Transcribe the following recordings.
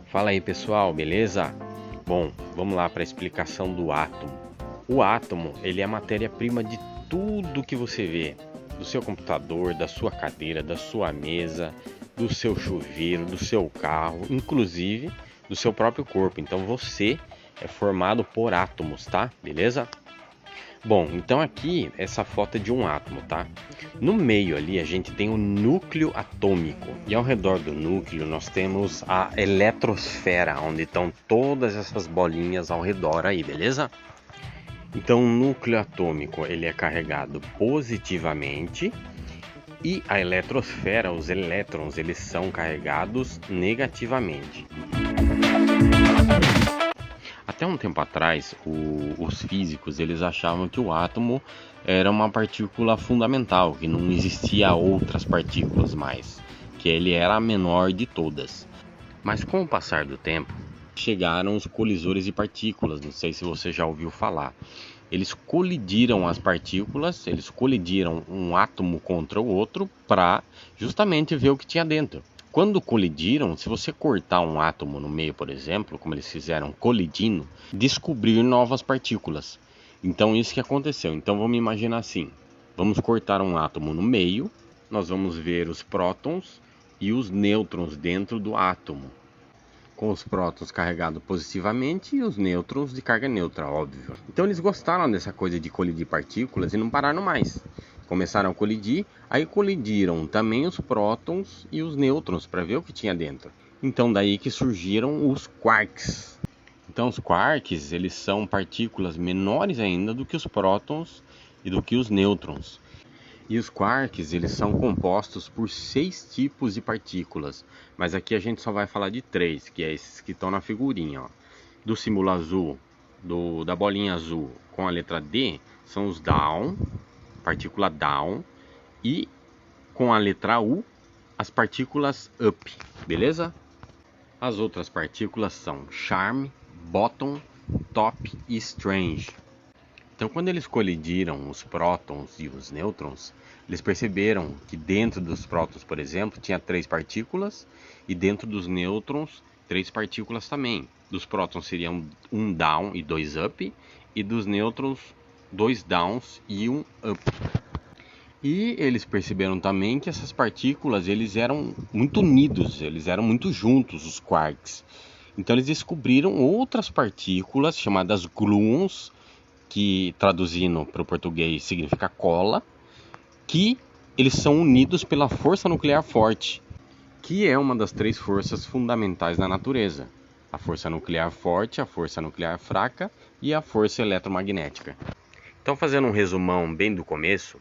Fala aí pessoal, beleza? Bom, vamos lá para a explicação do átomo. O átomo, ele é a matéria-prima de tudo que você vê, do seu computador, da sua cadeira, da sua mesa, do seu chuveiro, do seu carro, inclusive do seu próprio corpo. Então você é formado por átomos, tá? Beleza? Bom, então aqui essa foto é de um átomo, tá? No meio ali a gente tem o núcleo atômico e ao redor do núcleo nós temos a eletrosfera, onde estão todas essas bolinhas ao redor aí, beleza? Então o núcleo atômico ele é carregado positivamente e a eletrosfera, os elétrons, eles são carregados negativamente. Até um tempo atrás, os físicos eles achavam que o átomo era uma partícula fundamental, que não existia outras partículas mais, que ele era a menor de todas. Mas com o passar do tempo, chegaram os colisores de partículas, não sei se você já ouviu falar. Eles colidiram as partículas, eles colidiram um átomo contra o outro para justamente ver o que tinha dentro. Quando colidiram, se você cortar um átomo no meio, por exemplo, como eles fizeram colidindo, descobrir novas partículas. Então isso que aconteceu. Então vamos imaginar assim, vamos cortar um átomo no meio, nós vamos ver os prótons e os nêutrons dentro do átomo, com os prótons carregados positivamente e os nêutrons de carga neutra, óbvio. Então eles gostaram dessa coisa de colidir partículas e não pararam mais. Começaram a colidir, aí colidiram também os prótons e os nêutrons para ver o que tinha dentro. Então daí que surgiram os quarks. Então os quarks, eles são partículas menores ainda do que os prótons e do que os nêutrons. E os quarks, eles são compostos por 6 tipos de partículas, mas aqui a gente só vai falar de 3, que é esses que estão na figurinha, ó. Do símbolo azul, da bolinha azul com a letra D, são os down, partícula down, e com a letra U, as partículas up, beleza? As outras partículas são charm, bottom, top e strange. Então, quando eles colidiram os prótons e os nêutrons, eles perceberam que dentro dos prótons, por exemplo, tinha 3 partículas e dentro dos nêutrons 3 partículas também. Dos prótons seriam 1 down e 2 up, e dos nêutrons 2 downs e 1 up. E eles perceberam também que essas partículas eles eram muito unidos, eles eram muito juntos, os quarks. Então eles descobriram outras partículas chamadas gluons, que traduzindo para o português significa cola, que eles são unidos pela força nuclear forte, que é uma das 3 forças fundamentais da natureza: a força nuclear forte, a força nuclear fraca e a força eletromagnética. Então, fazendo um resumão bem do começo,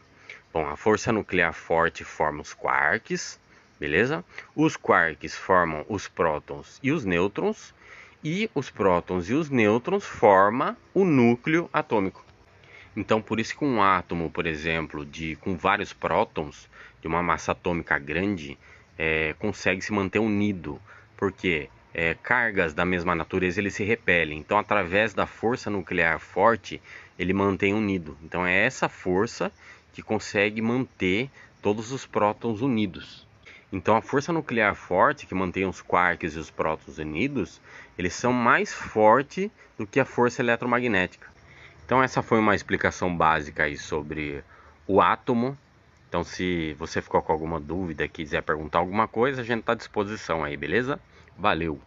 bom, a força nuclear forte forma os quarks, beleza? Os quarks formam os prótons e os nêutrons, e os prótons e os nêutrons formam o núcleo atômico. Então, por isso que um átomo, por exemplo, com vários prótons, de uma massa atômica grande, consegue se manter unido, porque cargas da mesma natureza eles se repelem. Então, através da força nuclear forte, ele mantém unido. Então, é essa força que consegue manter todos os prótons unidos. Então, a força nuclear forte, que mantém os quarks e os prótons unidos, eles são mais fortes do que a força eletromagnética. Então, essa foi uma explicação básica aí sobre o átomo. Então, se você ficou com alguma dúvida, quiser perguntar alguma coisa, a gente está à disposição aí, beleza? Valeu!